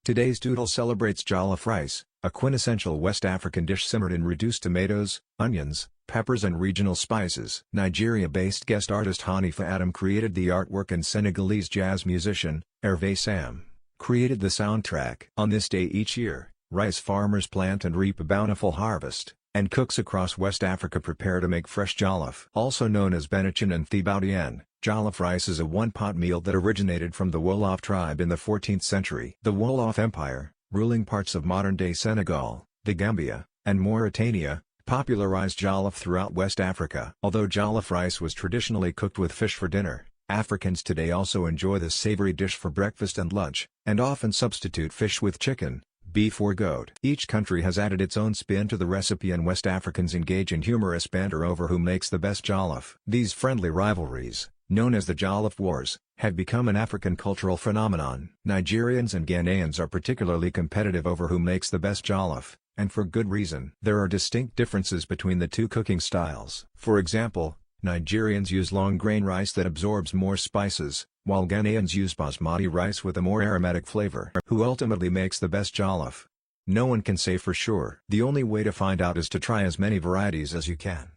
Today's Doodle celebrates jollof rice, a quintessential West African dish simmered in reduced tomatoes, onions, peppers and regional spices. Nigeria-based guest artist Hanifa Adam created the artwork and Senegalese jazz musician, Hervé Sam, created the soundtrack. On this day each year, rice farmers plant and reap a bountiful harvest, and cooks across West Africa prepare to make fresh jollof. Also known as Benachin and Thibaudien, jollof rice is a one-pot meal that originated from the Wolof tribe in the 14th century. The Wolof Empire, ruling parts of modern-day Senegal, the Gambia, and Mauritania, popularized jollof throughout West Africa. Although jollof rice was traditionally cooked with fish for dinner, Africans today also enjoy this savory dish for breakfast and lunch, and often substitute fish with chicken, beef or goat. Each country has added its own spin to the recipe and West Africans engage in humorous banter over who makes the best jollof. These friendly rivalries, known as the Jollof Wars, have become an African cultural phenomenon. Nigerians and Ghanaians are particularly competitive over who makes the best jollof, and for good reason. There are distinct differences between the two cooking styles. For example, Nigerians use long-grain rice that absorbs more spices, while Ghanaians use basmati rice with a more aromatic flavor. Who ultimately makes the best jollof? No one can say for sure. The only way to find out is to try as many varieties as you can.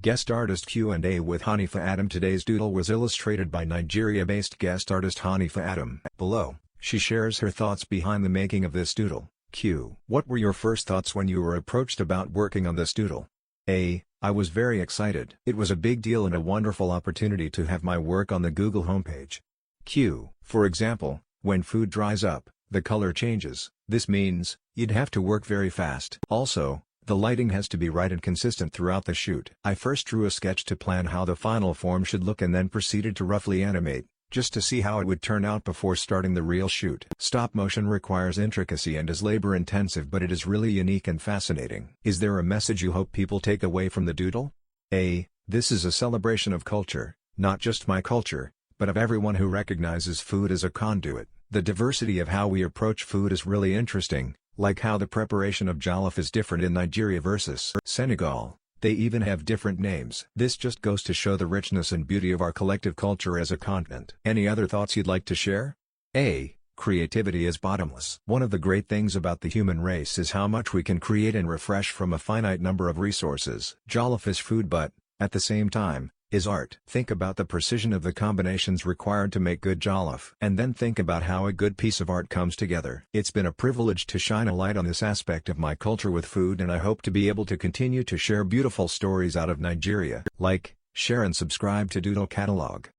Guest artist Q&A with Hanifa Adam. Today's doodle was illustrated by Nigeria-based guest artist Hanifa Adam. Below, she shares her thoughts behind the making of this doodle. Q. What were your first thoughts when you were approached about working on this doodle? A. I was very excited. It was a big deal and a wonderful opportunity to have my work on the Google homepage. Q. For example, when food dries up, the color changes. This means, you'd have to work very fast. Also, the lighting has to be right and consistent throughout the shoot. I first drew a sketch to plan how the final form should look and then proceeded to roughly animate, just to see how it would turn out before starting the real shoot. Stop motion requires intricacy and is labor-intensive, but it is really unique and fascinating. Is there a message you hope people take away from the doodle? A. This is a celebration of culture, not just my culture, but of everyone who recognizes food as a conduit. The diversity of how we approach food is really interesting, like how the preparation of jollof is different in Nigeria versus Senegal. They even have different names. This just goes to show the richness and beauty of our collective culture as a continent. Any other thoughts you'd like to share? A. Creativity is bottomless. One of the great things about the human race is how much we can create and refresh from a finite number of resources. Jollof is food but, at the same time, is art. Think about the precision of the combinations required to make good jollof. And then think about how a good piece of art comes together. It's been a privilege to shine a light on this aspect of my culture with food, and I hope to be able to continue to share beautiful stories out of Nigeria. Like, share and subscribe to Doodle Catalog.